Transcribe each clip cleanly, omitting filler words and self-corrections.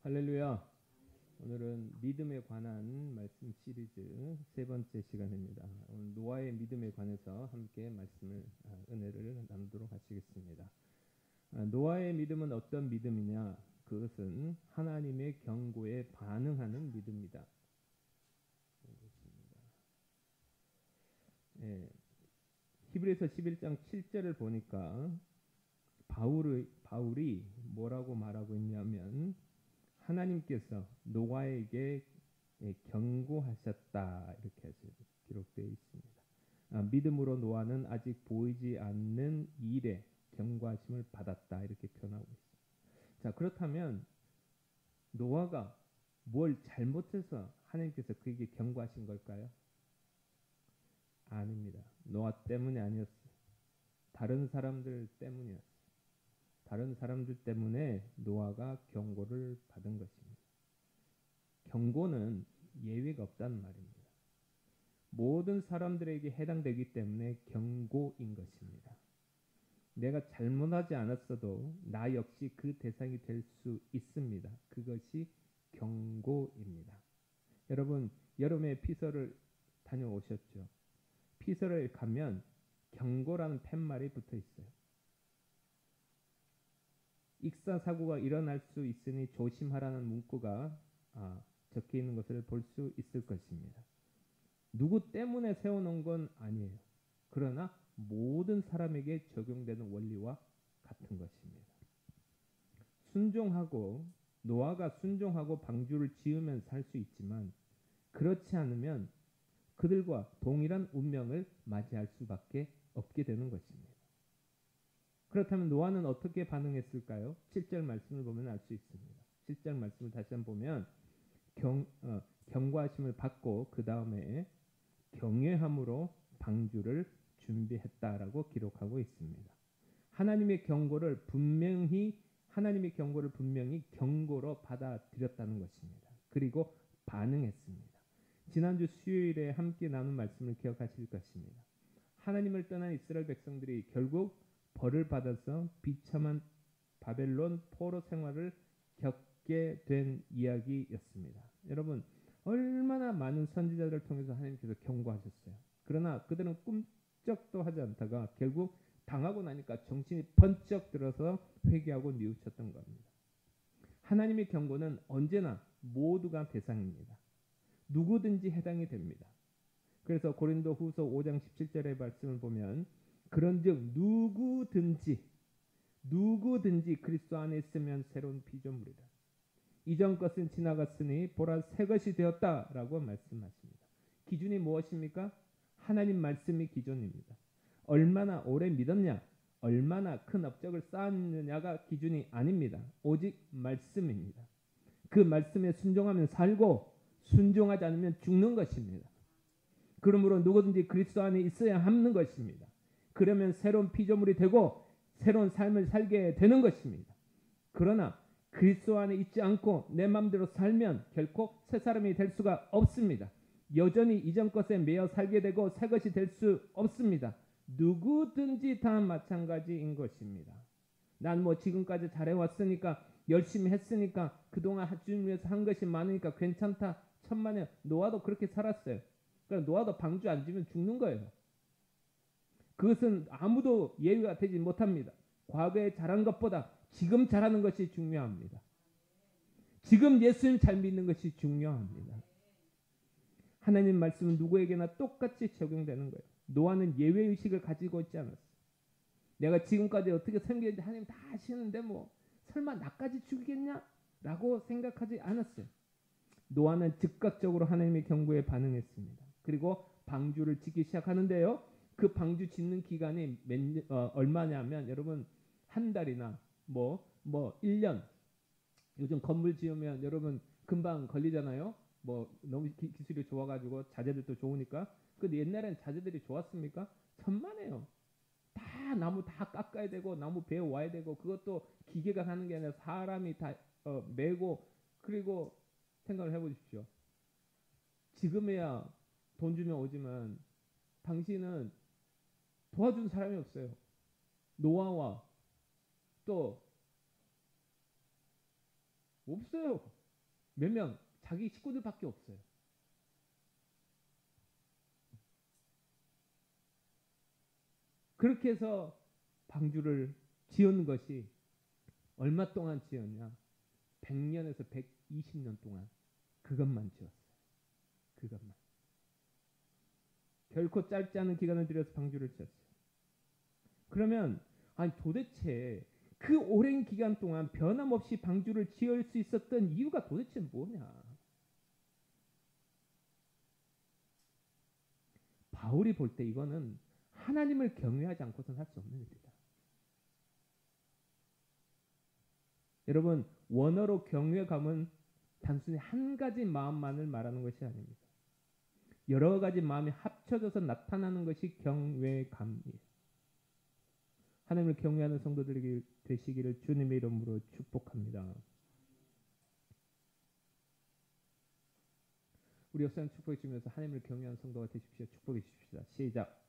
할렐루야. 오늘은 믿음에 관한 말씀 시리즈 세 번째 시간입니다. 오늘 노아의 믿음에 관해서 함께 말씀을 은혜를 나누도록 하시겠습니다. 노아의 믿음은 어떤 믿음이냐? 그것은 하나님의 경고에 반응하는 믿음이다. 히브리서 11장 7절을 보니까 바울이 뭐라고 말하고 있냐면 하나님께서 노아에게 경고하셨다 이렇게 기록되어 있습니다. 믿음으로 노아는 아직 보이지 않는 일에 경고하심을 받았다 이렇게 표현하고 있습니다. 자, 그렇다면 노아가 뭘 잘못해서 하나님께서 그에게 경고하신 걸까요? 아닙니다. 노아 때문이 아니었어요. 다른 사람들 때문이었어요. 다른 사람들 때문에 노아가 경고를 받은 것입니다. 경고는 예외가 없다는 말입니다. 모든 사람들에게 해당되기 때문에 경고인 것입니다. 내가 잘못하지 않았어도 나 역시 그 대상이 될 수 있습니다. 그것이 경고입니다. 여러분, 여름에 피서를 다녀오셨죠? 피서를 가면 경고라는 팻말이 붙어 있어요. 익사사고가 일어날 수 있으니 조심하라는 문구가 적혀 있는 것을 볼 수 있을 것입니다. 누구 때문에 세워놓은 건 아니에요. 그러나 모든 사람에게 적용되는 원리와 같은 것입니다. 노아가 순종하고 방주를 지으면 살 수 있지만 그렇지 않으면 그들과 동일한 운명을 맞이할 수밖에 없게 되는 것입니다. 그렇다면 노아는 어떻게 반응했을까요? 7절 말씀을 보면 알 수 있습니다. 7절 말씀을 다시 한번 보면 경고하심을 받고 그 다음에 경외함으로 방주를 준비했다라고 기록하고 있습니다. 하나님의 경고를 분명히 경고로 받아들였다는 것입니다. 그리고 반응했습니다. 지난주 수요일에 함께 나눈 말씀을 기억하실 것입니다. 하나님을 떠난 이스라엘 백성들이 결국 벌을 받아서 비참한 바벨론 포로 생활을 겪게 된 이야기였습니다. 여러분, 얼마나 많은 선지자들을 통해서 하나님께서 경고하셨어요. 그러나 그들은 꿈쩍도 하지 않다가 결국 당하고 나니까 정신이 번쩍 들어서 회개하고 뉘우쳤던 겁니다. 하나님의 경고는 언제나 모두가 대상입니다. 누구든지 해당이 됩니다. 그래서 고린도후서 5장 17절의 말씀을 보면 그런즉 누구든지 그리스도 안에 있으면 새로운 피조물이다. 이전 것은 지나갔으니 보라 새 것이 되었다라고 말씀하십니다. 기준이 무엇입니까? 하나님 말씀이 기준입니다. 얼마나 오래 믿었냐, 얼마나 큰 업적을 쌓았느냐가 기준이 아닙니다. 오직 말씀입니다. 그 말씀에 순종하면 살고 순종하지 않으면 죽는 것입니다. 그러므로 누구든지 그리스도 안에 있어야 하는 것입니다. 그러면 새로운 피조물이 되고 새로운 삶을 살게 되는 것입니다. 그러나 그리스도 안에 있지 않고 내 마음대로 살면 결코 새 사람이 될 수가 없습니다. 여전히 이전 것에 매여 살게 되고 새 것이 될 수 없습니다. 누구든지 다 마찬가지인 것입니다. 난 뭐 지금까지 잘해왔으니까 열심히 했으니까 그동안 하나님 위해서 한 것이 많으니까 괜찮다. 천만에 노아도 그렇게 살았어요. 그러니까 노아도 방주 안 지면 죽는 거예요. 그것은 아무도 예외가 되지 못합니다. 과거에 잘한 것보다 지금 잘하는 것이 중요합니다. 지금 예수님 잘 믿는 것이 중요합니다. 하나님 말씀은 누구에게나 똑같이 적용되는 거예요. 노아는 예외의식을 가지고 있지 않았어요. 내가 지금까지 어떻게 생겼는지 하나님 다 아시는데 뭐 설마 나까지 죽이겠냐? 라고 생각하지 않았어요. 노아는 즉각적으로 하나님의 경고에 반응했습니다. 그리고 방주를 짓기 시작하는데요. 그 방주 짓는 기간이 얼마냐면 여러분 한 달이나 뭐 1년. 요즘 건물 지으면 여러분 금방 걸리잖아요. 뭐 너무 기술이 좋아가지고 자재들도 좋으니까. 근데 옛날엔 자재들이 좋았습니까? 천만에요. 다 나무 다 깎아야 되고 나무 베어 와야 되고 그것도 기계가 하는 게 아니라 사람이 다 메고. 그리고 생각을 해보십시오. 지금에야 돈 주면 오지만 당시는 도와준 사람이 없어요. 노아와 또 없어요. 몇 명? 자기 식구들밖에 없어요. 그렇게 해서 방주를 지은 것이 얼마 동안 지었냐? 100년에서 120년 동안 그것만 지었어요. 그것만. 결코 짧지 않은 기간을 들여서 방주를 지었어요. 그러면 아니 도대체 그 오랜 기간 동안 변함없이 방주를 지을 수 있었던 이유가 도대체 뭐냐? 바울이 볼 때 이거는 하나님을 경외하지 않고서는 할 수 없는 일이다. 여러분 원어로 경외감은 단순히 한 가지 마음만을 말하는 것이 아닙니다. 여러 가지 마음이 합쳐져서 나타나는 것이 경외감이에요. 하나님을 경외하는 성도들에게 되시기를 주님의 이름으로 축복합니다. 우리 역사는 축복해 주면서 하나님을 경외하는 성도가 되십시오. 축복해 주십시다. 시작.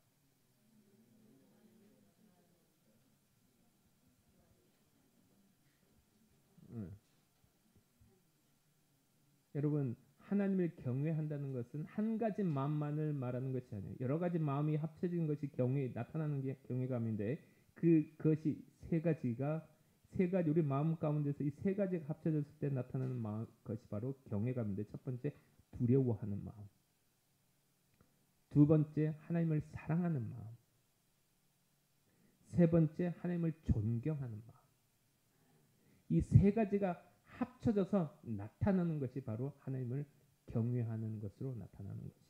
여러분 하나님을 경외한다는 것은 한 가지 마음만을 말하는 것이 아니에요. 여러 가지 마음이 합쳐진 것이 경외 나타나는 게 경외감인데 그것이 세 가지가 우리 마음 가운데서 이 세 가지가 합쳐졌을 때 나타나는 마음 것이 바로 경외감인데 첫 번째 두려워하는 마음, 두 번째 하나님을 사랑하는 마음, 세 번째 하나님을 존경하는 마음. 이 세 가지가 합쳐져서 나타나는 것이 바로 하나님을 경외하는 것으로 나타나는 것입니다.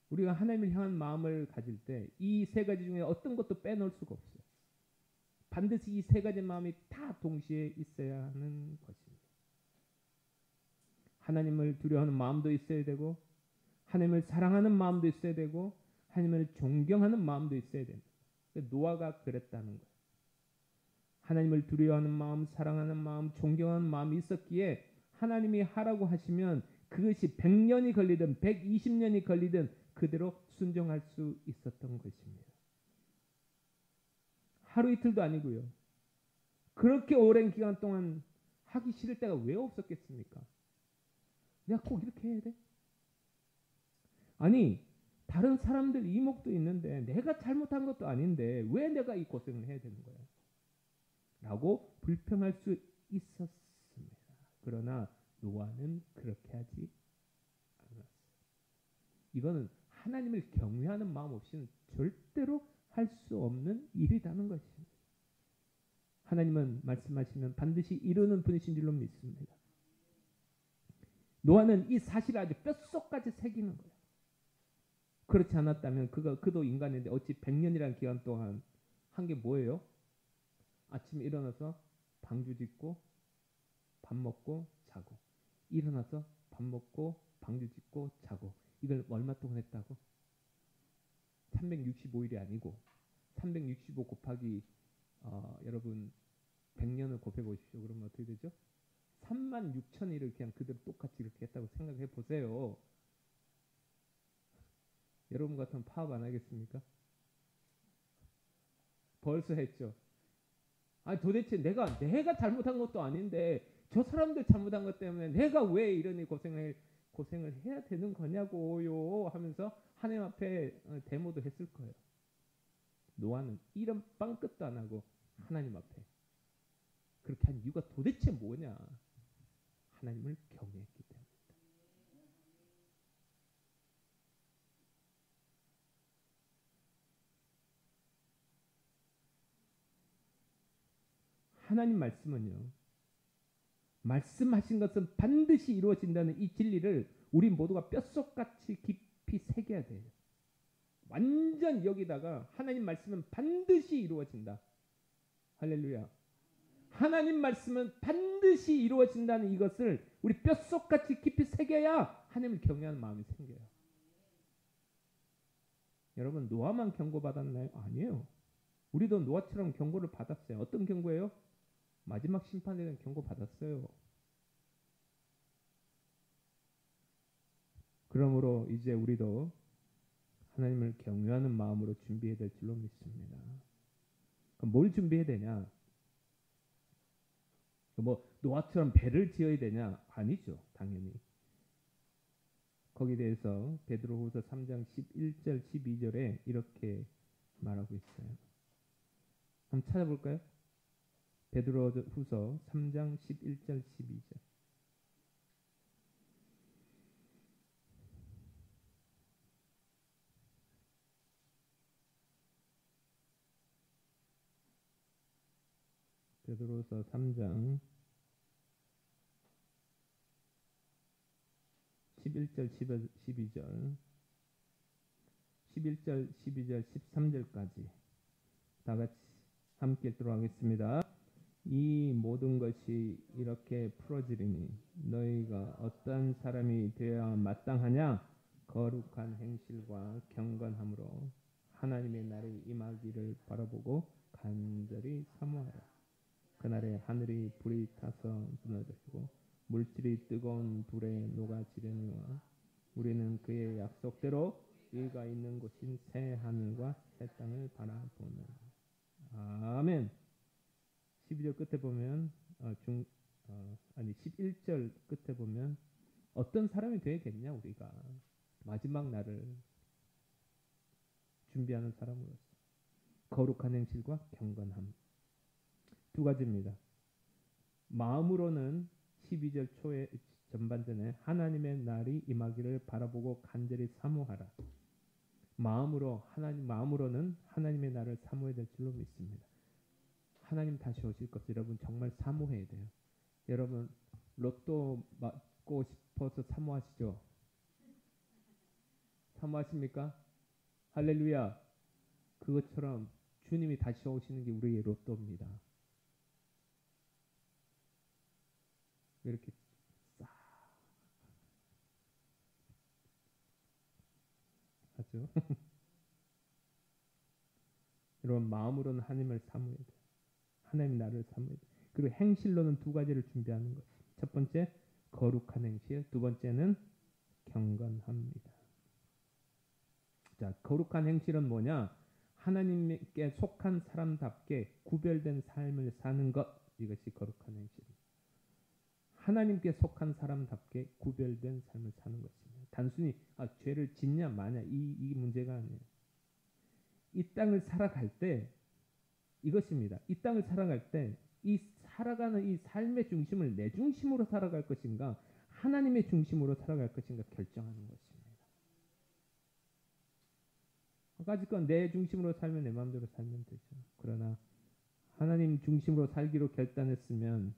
우리가 하나님을 향한 마음을 가질 때 이 세 가지 중에 어떤 것도 빼놓을 수가 없어요. 반드시 이 세 가지 마음이 다 동시에 있어야 하는 것입니다. 하나님을 두려워하는 마음도 있어야 되고 하나님을 사랑하는 마음도 있어야 되고 하나님을 존경하는 마음도 있어야 됩니다. 노아가 그랬다는 거예요. 하나님을 두려워하는 마음, 사랑하는 마음, 존경하는 마음이 있었기에 하나님이 하라고 하시면 그것이 100년이 걸리든 120년이 걸리든 그대로 순종할 수 있었던 것입니다. 하루 이틀도 아니고요. 그렇게 오랜 기간 동안 하기 싫을 때가 왜 없었겠습니까? 내가 꼭 이렇게 해야 돼? 아니 다른 사람들 이목도 있는데 내가 잘못한 것도 아닌데 왜 내가 이 고생을 해야 되는 거야? 라고 불평할 수 있었습니다. 그러나 노아는 그렇게 하지 않았어요. 이거는 하나님을 경외하는 마음 없이는 절대로 할 수 없는 일이라는 것입니다. 하나님은 말씀하시면 반드시 이루는 분이신 줄로 믿습니다. 노아는 이 사실을 아주 뼛속까지 새기는 거예요. 그렇지 않았다면 그도 인간인데 어찌 100년이라는 기간 동안 한 게 뭐예요? 아침에 일어나서 방주 짓고 밥 먹고 자고 일어나서 밥 먹고 방주 짓고 자고 이걸 얼마 동안 했다고? 365일이 아니고 365 곱하기 여러분 100년을 곱해 보십시오. 그러면 어떻게 되죠? 36,000일을 그냥 그대로 똑같이 이렇게 했다고 생각해 보세요. 여러분 같으면 파업 안 하겠습니까? 벌써 했죠. 아니 도대체 내가 잘못한 것도 아닌데 저 사람들 잘못한 것 때문에 내가 왜 이런 고생을 해야 되는 거냐고요 하면서 하나님 앞에 데모도 했을 거예요. 노아는 이런 빵끝도 안 하고 하나님 앞에 그렇게 한 이유가 도대체 뭐냐? 하나님을 경외했기 때문에. 하나님 말씀은요. 말씀하신 것은 반드시 이루어진다는 이 진리를 우리 모두가 뼛속같이 깊이 새겨야 돼요. 완전 여기다가 하나님 말씀은 반드시 이루어진다. 할렐루야. 하나님 말씀은 반드시 이루어진다는 이것을 우리 뼛속같이 깊이 새겨야 하나님을 경외하는 마음이 생겨요. 여러분 노아만 경고받았나요? 아니에요. 우리도 노아처럼 경고를 받았어요. 어떤 경고예요? 마지막 심판에 대한 경고 받았어요. 그러므로 이제 우리도 하나님을 경외하는 마음으로 준비해야 될 줄로 믿습니다. 그럼 뭘 준비해야 되냐? 뭐 노아처럼 배를 지어야 되냐? 아니죠. 당연히. 거기에 대해서 베드로후서 3장 11절 12절에 이렇게 말하고 있어요. 한번 찾아볼까요? 베드로후서 3장 11절 12절. 베드로후서 3장 11절 12절 11절 12절 13절까지 다 같이 함께 읽도록 하겠습니다. 이 모든 것이 이렇게 풀어지리니 너희가 어떤 사람이 되어야 마땅하냐? 거룩한 행실과 경건함으로 하나님의 날이 임하기를 바라보고 간절히 사모하라. 그날에 하늘이 불이 타서 무너지고 물질이 뜨거운 불에 녹아지려니와 우리는 그의 약속대로 의가 있는 곳인 새 하늘과 새 땅을 바라보는. 아멘. 12절 끝에 보면 11절 끝에 보면 어떤 사람이 되겠냐 우리가 마지막 날을 준비하는 사람으로서 거룩한 행실과 경건함 두 가지입니다. 마음으로는 12절 초에 전반전에 하나님의 날이 임하기를 바라보고 간절히 사모하라. 마음으로는 하나님의 날을 사모해야 될 줄로 믿습니다. 하나님 다시 오실 것을 여러분 정말 사모해야 돼요. 여러분 로또 맞고 싶어서 사모하시죠? 사모하십니까? 할렐루야. 그것처럼 주님이 다시 오시는 게 우리의 로또입니다. 왜 이렇게 싹 하죠? 여러분 마음으로는 하나님을 사모해야 돼요. 하나님 나를 사모해야 돼요. 그리고 행실로는 두 가지를 준비하는 것. 첫 번째 거룩한 행실, 두 번째는 경건합니다. 자, 거룩한 행실은 뭐냐? 하나님께 속한 사람답게 구별된 삶을 사는 것. 이것이 거룩한 행실입니다. 하나님께 속한 사람답게 구별된 삶을 사는 것입니다. 단순히 죄를 짓냐 마냐 이 문제가 아니에요. 이 땅을 살아갈 때 이것입니다. 이 땅을 살아갈 때 이 살아가는 이 삶의 중심을 내 중심으로 살아갈 것인가 하나님의 중심으로 살아갈 것인가 결정하는 것입니다. 아까지건 내 중심으로 살면 내 마음대로 살면 되죠. 그러나 하나님 중심으로 살기로 결단했으면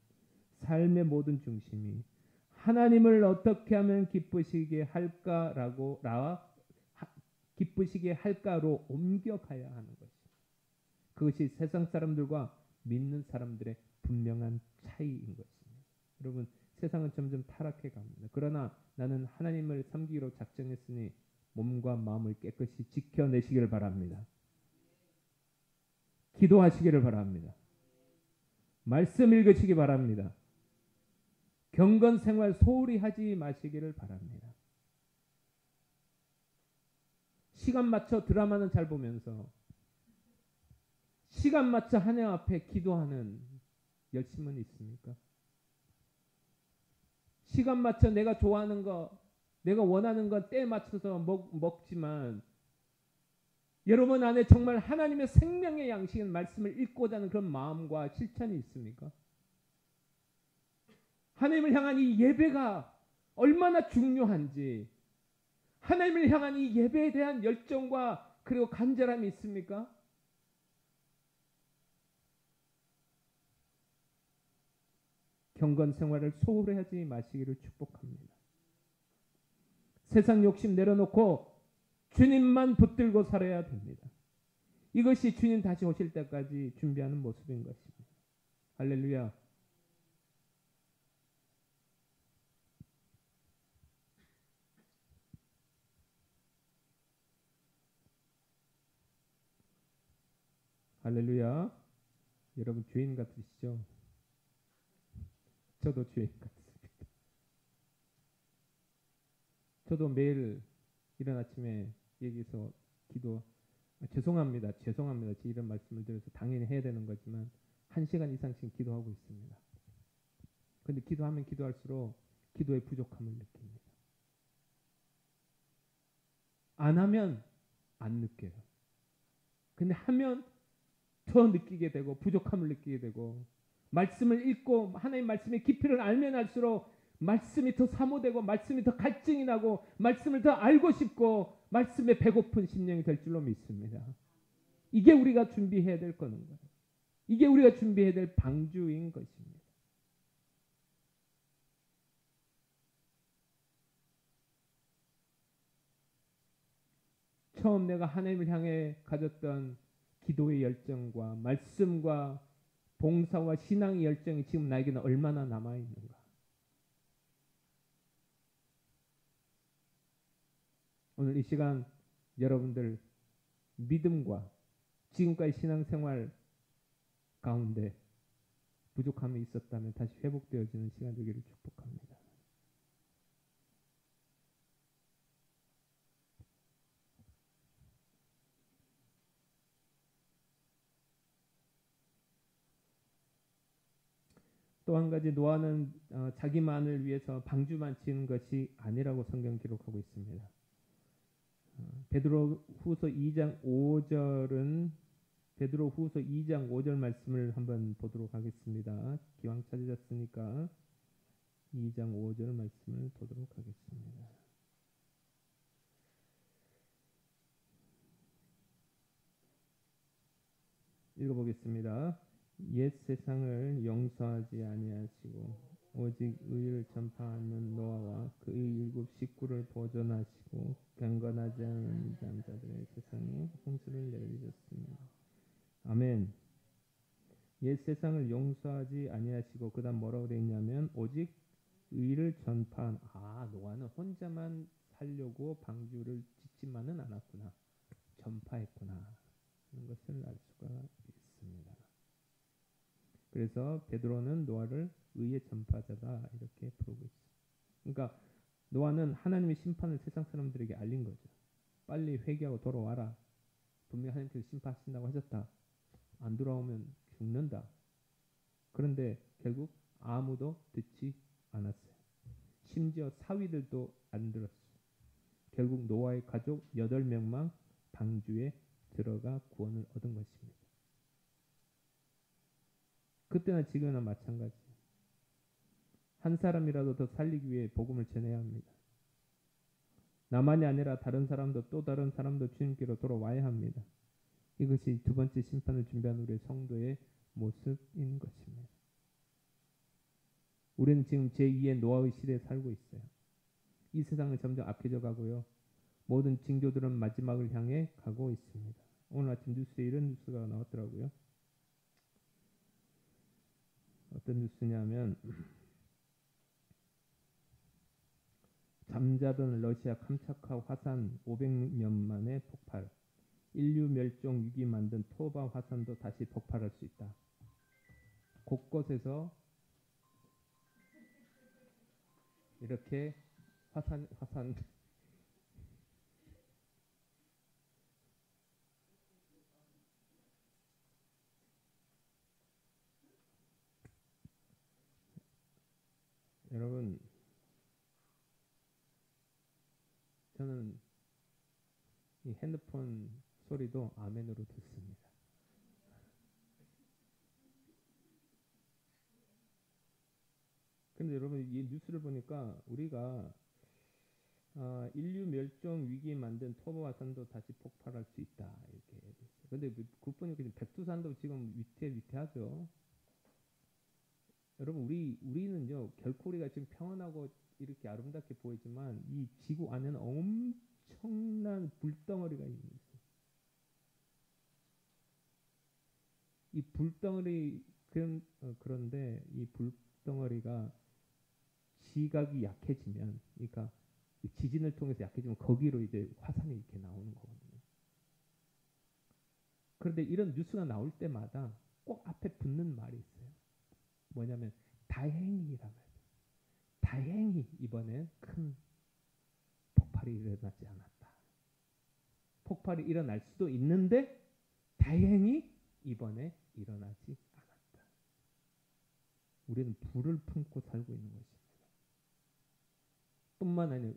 삶의 모든 중심이 하나님을 어떻게 하면 기쁘시게 할까로 옮겨가야 하는 것입니다. 그것이 세상 사람들과 믿는 사람들의 분명한 차이인 것입니다. 여러분 세상은 점점 타락해 갑니다. 그러나 나는 하나님을 섬기기로 작정했으니 몸과 마음을 깨끗이 지켜내시기를 바랍니다. 기도하시기를 바랍니다. 말씀 읽으시기 바랍니다. 경건 생활 소홀히 하지 마시기를 바랍니다. 시간 맞춰 드라마는 잘 보면서 시간 맞춰 하나님 앞에 기도하는 열심은 있습니까? 시간 맞춰 내가 좋아하는 거, 내가 원하는 건 때 맞춰서 먹지만 여러분 안에 정말 하나님의 생명의 양식인 말씀을 읽고자 하는 그런 마음과 실천이 있습니까? 하나님을 향한 이 예배가 얼마나 중요한지 하나님을 향한 이 예배에 대한 열정과 그리고 간절함이 있습니까? 경건 생활을 소홀히 하지 마시기를 축복합니다. 세상 욕심 내려놓고 주님만 붙들고 살아야 됩니다. 이것이 주님 다시 오실 때까지 준비하는 모습인 것입니다. 할렐루야. 할렐루야. 여러분 주인 같으시죠? 저도 주인 같습니다. 저도 매일 이른 아침에 여기서 기도 죄송합니다. 죄송합니다. 제 이런 말씀을 드려서 당연히 해야 되는 거지만 1시간 이상씩 기도하고 있습니다. 근데 기도하면 기도할수록 기도의 부족함을 느낍니다. 안 하면 안 느껴요. 근데 하면 더 느끼게 되고 부족함을 느끼게 되고 말씀을 읽고 하나님 말씀의 깊이를 알면 알수록 말씀이 더 사모되고 말씀이 더 갈증이 나고 말씀을 더 알고 싶고 말씀에 배고픈 심령이 될 줄로 믿습니다. 이게 우리가 준비해야 될 거는 거예요. 이게 우리가 준비해야 될 방주인 것입니다. 처음 내가 하나님을 향해 가졌던 기도의 열정과 말씀과 봉사와 신앙의 열정이 지금 나에게는 얼마나 남아있는가. 오늘 이 시간 여러분들 믿음과 지금까지 신앙생활 가운데 부족함이 있었다면 다시 회복되어지는 시간 되기를 축복합니다. 또 한 가지 노아는 자기만을 위해서 방주만 지은 것이 아니라고 성경 기록하고 있습니다. 베드로후서 2장 5절은 베드로후서 2장 5절 말씀을 한번 보도록 하겠습니다. 기왕 찾으셨으니까 2장 5절 말씀을 보도록 하겠습니다. 읽어보겠습니다. 옛 세상을 용서하지 아니하시고 오직 의를 전파하는 노아와 그의 일곱 식구를 보존하시고 경건하지 않은 남자들의 세상에 홍수를 내리셨습니다. 아멘. 옛 세상을 용서하지 아니하시고 그 다음 뭐라고 되어 있냐면 오직 의를 전파한 노아는 혼자만 살려고 방주를 짓지만은 않았구나. 전파했구나 하는 것을 알 수가 있습니다. 그래서 베드로는 노아를 의의 전파자다 이렇게 부르고 있어요. 그러니까 노아는 하나님의 심판을 세상 사람들에게 알린 거죠. 빨리 회개하고 돌아와라. 분명히 하나님께서 심판하신다고 하셨다. 안 돌아오면 죽는다. 그런데 결국 아무도 듣지 않았어요. 심지어 사위들도 안 들었어요. 결국 노아의 가족 8명만 방주에 들어가 구원을 얻은 것입니다. 그때나 지금이나 마찬가지예요. 한 사람이라도 더 살리기 위해 복음을 전해야 합니다. 나만이 아니라 다른 사람도 또 다른 사람도 주님께로 돌아와야 합니다. 이것이 두 번째 심판을 준비하는 우리 성도의 모습인 것입니다. 우리는 지금 제2의 노아의 시대에 살고 있어요. 이 세상은 점점 악해져 가고요. 모든 징조들은 마지막을 향해 가고 있습니다. 오늘 아침 뉴스에 이런 뉴스가 나왔더라고요. 어떤 뉴스냐면 잠자던 러시아 캄차카 화산 500년 만에 폭발. 인류 멸종 위기 만든 토바 화산도 다시 폭발할 수 있다. 곳곳에서 이렇게 화산 여러분, 저는 이 핸드폰 소리도 아멘으로 듣습니다. 근데 여러분 이 뉴스를 보니까 우리가 인류 멸종 위기에 만든 토바 화산도 다시 폭발할 수 있다 이렇게 됐어요. 근데 그뿐이 지금 백두산도 지금 위태하죠. 여러분 우리는요 결코 우리가 지금 평안하고 이렇게 아름답게 보이지만 이 지구 안에는 엄청난 불덩어리가 있는 있어요. 이 불덩어리 그런데 이 불덩어리가 지각이 약해지면, 그러니까 지진을 통해서 약해지면 거기로 이제 화산이 이렇게 나오는 거거든요. 그런데 이런 뉴스가 나올 때마다 꼭 앞에 붙는 말이 있어요. 뭐냐면 다행이란 말이에요. 다행히 이번에 큰 폭발이 일어나지 않았다. 폭발이 일어날 수도 있는데 다행히 이번에 일어나지 않았다. 우리는 불을 품고 살고 있는 것입니다. 뿐만 아니라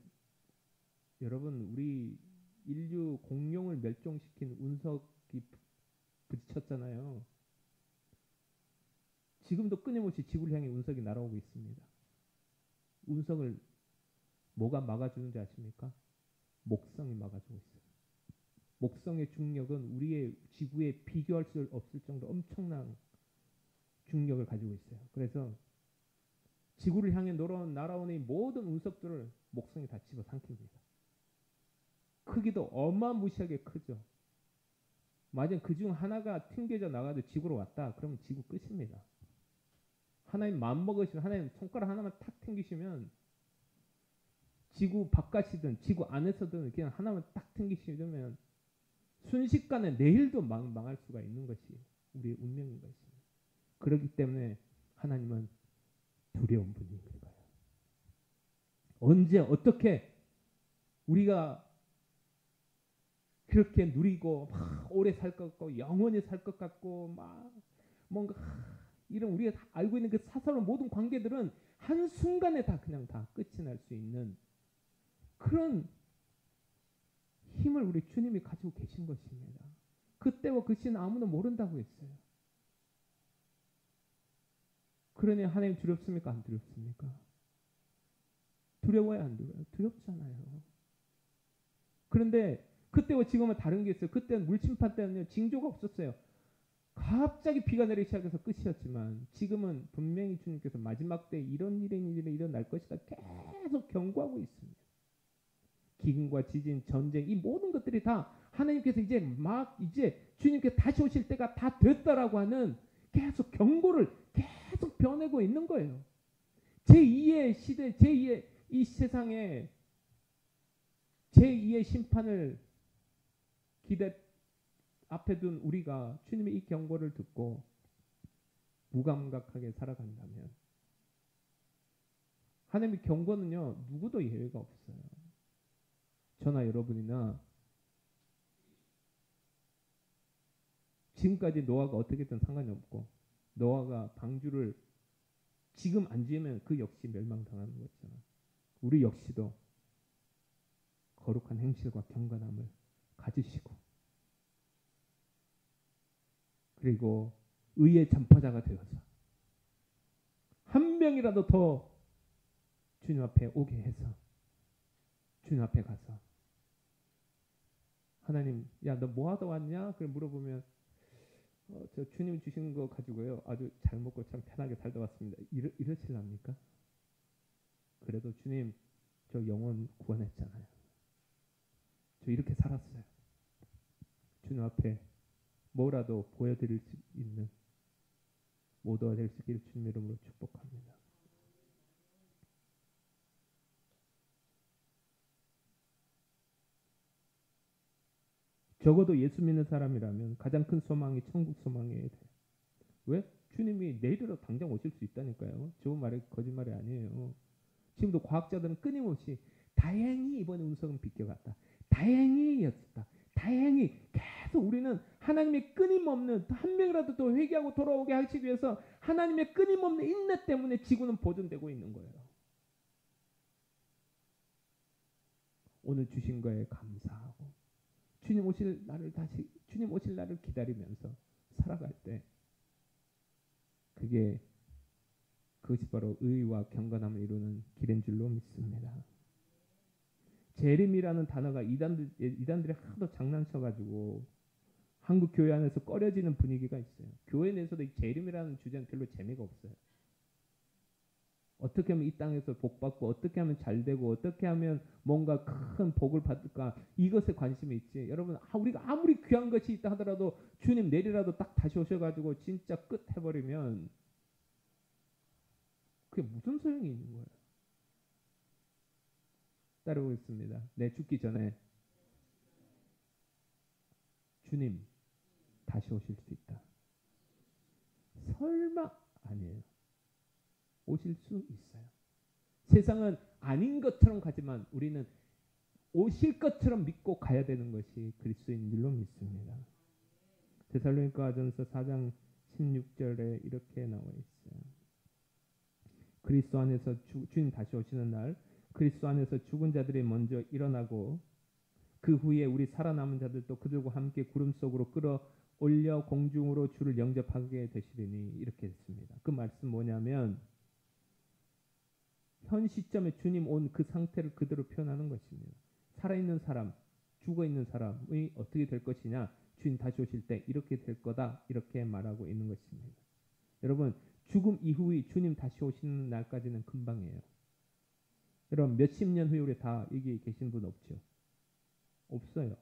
여러분, 우리 인류 공룡을 멸종시킨 운석이 부딪혔잖아요. 지금도 끊임없이 지구를 향해 운석이 날아오고 있습니다. 운석을 뭐가 막아주는지 아십니까? 목성이 막아주고 있어요. 목성의 중력은 우리의 지구에 비교할 수 없을 정도 엄청난 중력을 가지고 있어요. 그래서 지구를 향해 날아오는 이 모든 운석들을 목성이 다 집어삼킵니다. 크기도 어마무시하게 크죠. 만약 그중 하나가 튕겨져 나가도 지구로 왔다. 그러면 지구 끝입니다. 하나님 마음먹으시면, 하나님 손가락 하나만 탁 튕기시면 지구 바깥이든 지구 안에서든 그냥 하나만 딱 튕기시면 순식간에 내일도 망할 수가 있는 것이 우리의 운명인 것입니다. 그렇기 때문에 하나님은 두려운 분인 거예요. 언제 어떻게 우리가 그렇게 누리고 막 오래 살 것 같고 영원히 살 것 같고 막 뭔가 이런 우리가 다 알고 있는 그 사사로운 모든 관계들은 한순간에 다 그냥 다 끝이 날 수 있는 그런 힘을 우리 주님이 가지고 계신 것입니다. 그때와 그 시는 아무도 모른다고 했어요. 그러니 하나님 두렵습니까? 안 두렵습니까? 두려워야 안 두려워요? 두렵잖아요. 그런데 그때와 지금은 다른 게 있어요. 그때는 물침판 때는요, 징조가 없었어요. 갑자기 비가 내리기 시작해서 끝이었지만 지금은 분명히 주님께서 마지막 때 이런 일이 일어날 것이다 계속 경고하고 있습니다. 기근과 지진, 전쟁, 이 모든 것들이 다 하나님께서 이제 주님께서 다시 오실 때가 다 됐다라고 하는 계속 경고를 계속 변하고 있는 거예요. 제2의 시대, 제2의 이 세상에 제2의 심판을 앞에 둔 우리가 주님의 이 경고를 듣고 무감각하게 살아간다면 하나님의 경고는요, 누구도 예외가 없어요. 저나 여러분이나 지금까지 노아가 어떻게든 상관이 없고 노아가 방주를 지금 안 지으면 그 역시 멸망당하는 거잖아. 우리 역시도 거룩한 행실과 경건함을 가지시고 그리고 의의 전파자가 되어서 한 명이라도 더 주님 앞에 오게 해서 주님 앞에 가서 하나님, 야, 너 뭐 하다 왔냐? 그걸 물어보면 저 주님 주시는 거 가지고요 아주 잘 먹고 참 편하게 살다 왔습니다. 이러실랍니까? 그래도 주님, 저 영혼 구원했잖아요. 저 이렇게 살았어요. 주님 앞에 뭐라도 보여드릴 수 있는 모두가 될 수 있기를 주님 이름으로 축복합니다. 적어도 예수 믿는 사람이라면 가장 큰 소망이 천국 소망이어야 돼요. 왜? 주님이 내일이라도 당장 오실 수 있다니까요. 좋은 말이 거짓말이 아니에요. 지금도 과학자들은 끊임없이 다행히 이번에 운석은 비껴갔다. 다행히였다. 다행히 계속 우리는 하나님의 끊임없는 한 명이라도 더 회개하고 돌아오게 하시기 위해서 하나님의 끊임없는 인내 때문에 지구는 보존되고 있는 거예요. 오늘 주신 거에 감사하고 주님 오실 날을 기다리면서 살아갈 때 그것이 바로 의와 경건함을 이루는 길인 줄로 믿습니다. 재림이라는 단어가 이단들이 하도 장난쳐가지고 한국 교회 안에서 꺼려지는 분위기가 있어요. 교회 내에서도 이 재림이라는 주제는 별로 재미가 없어요. 어떻게 하면 이 땅에서 복 받고 어떻게 하면 잘 되고 어떻게 하면 뭔가 큰 복을 받을까 이것에 관심이 있지. 여러분, 우리가 아무리 귀한 것이 있다 하더라도 주님 내리라도 딱 다시 오셔가지고 진짜 끝 해버리면 그게 무슨 소용이 있는 거예요. 따르고 있습니다. 내 죽기 전에 주님 다시 오실 수 있다. 설마 아니에요. 오실 수 있어요. 세상은 아닌 것처럼 가지만 우리는 오실 것처럼 믿고 가야 되는 것이 그리스도인 줄로 믿습니다. 데살로니가전서 4장 16절에 이렇게 나와 있어요. 그리스도 안에서 주님 다시 오시는 날 그리스도 안에서 죽은 자들이 먼저 일어나고 그 후에 우리 살아남은 자들도 그들과 함께 구름 속으로 끌어올려 공중으로 주를 영접하게 되시리니 이렇게 했습니다. 그 말씀 뭐냐면 현 시점에 주님 온 그 상태를 그대로 표현하는 것입니다. 살아있는 사람, 죽어있는 사람이 어떻게 될 것이냐, 주님 다시 오실 때 이렇게 될 거다, 이렇게 말하고 있는 것입니다. 여러분, 죽음 이후에 주님 다시 오시는 날까지는 금방이에요. 여러분, 몇십 년 후에 우리 다 여기 계신 분 없죠? 없어요.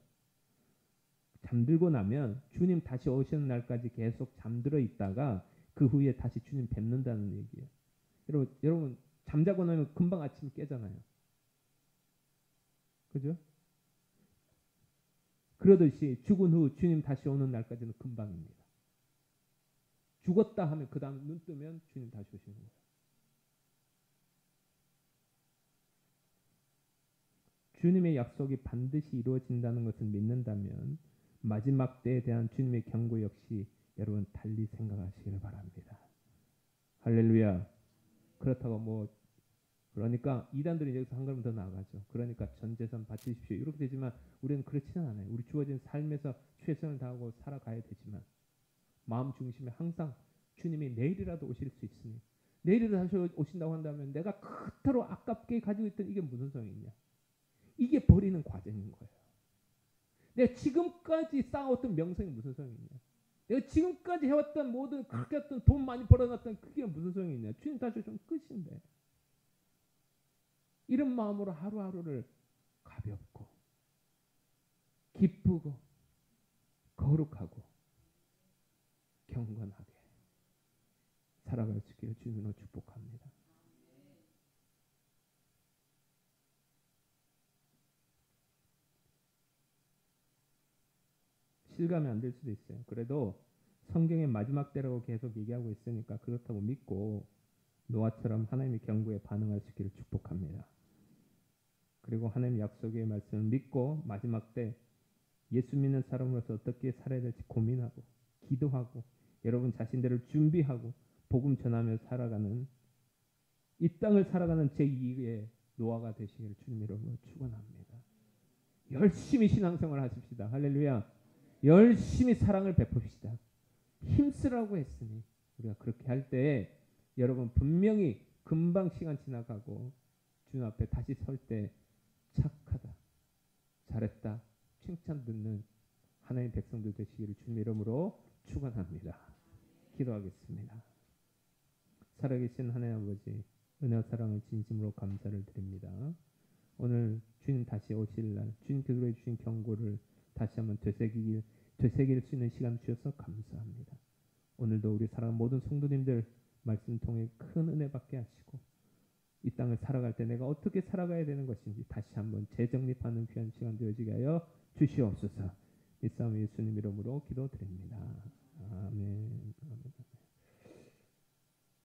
잠들고 나면 주님 다시 오시는 날까지 계속 잠들어 있다가 그 후에 다시 주님 뵙는다는 얘기예요. 여러분 잠자고 나면 금방 아침 깨잖아요. 그죠? 그러듯이 죽은 후 주님 다시 오는 날까지는 금방입니다. 죽었다 하면 그 다음 눈 뜨면 주님 다시 오시는 거예요. 주님의 약속이 반드시 이루어진다는 것을 믿는다면 마지막 때에 대한 주님의 경고 역시 여러분 달리 생각하시기를 바랍니다. 할렐루야. 그렇다고 그러니까 이단들이 여기서 한 걸음 더 나아가죠. 그러니까 전 재산 바치십시오. 이렇게 되지만 우리는 그렇지는 않아요. 우리 주어진 삶에서 최선을 다하고 살아가야 되지만 마음 중심에 항상 주님이 내일이라도 오실 수 있으니 내일이라도 다시 오신다고 한다면 내가 그토록 아깝게 가지고 있던 이게 무슨 소용이 있냐. 이게 버리는 과정인 거예요. 내가 지금까지 쌓아왔던 명성이 무슨 소용이 있냐. 내가 지금까지 해왔던 모든 그렇게 했던 돈 많이 벌어놨던 그게 무슨 소용이 있냐. 주님 다시 오시면 끝인데. 이런 마음으로 하루하루를 가볍고 기쁘고 거룩하고 경건하게 살아갈 수 있기를 주님으로 축복합니다. 실감이 안 될 수도 있어요. 그래도 성경의 마지막 때라고 계속 얘기하고 있으니까 그렇다고 믿고 노아처럼 하나님의 경고에 반응할 수 있기를 축복합니다. 그리고 하나님의 약속의 말씀을 믿고 마지막 때 예수 믿는 사람으로서 어떻게 살아야 될지 고민하고 기도하고 여러분 자신들을 준비하고 복음 전하며 살아가는 이 땅을 살아가는 제2의 노아가 되시기를 주님 이름으로 축원합니다. 열심히 신앙생활 하십시다. 할렐루야. 열심히 사랑을 베풉시다. 힘쓰라고 했으니 우리가 그렇게 할 때 여러분 분명히 금방 시간 지나가고 주님 앞에 다시 설 때 착하다, 잘했다, 칭찬 듣는 하나님의 백성들 되시기를 주님 이름으로 축원합니다. 기도하겠습니다. 살아계신 하나님 아버지 은혜와 사랑을 진심으로 감사를 드립니다. 오늘 주님 다시 오실 날 주님께서 주신 경고를 다시 한번 되새길 수 있는 시간 주셔서 감사합니다. 오늘도 우리 사랑하는 모든 성도님들 말씀 통해 큰 은혜 받게 하시고 이 땅을 살아갈 때 내가 어떻게 살아가야 되는 것인지 다시 한번 재정립하는 귀한 시간 되어지게 하여 주시옵소서. 이 싸움 예수님 이름으로 기도드립니다. 아멘.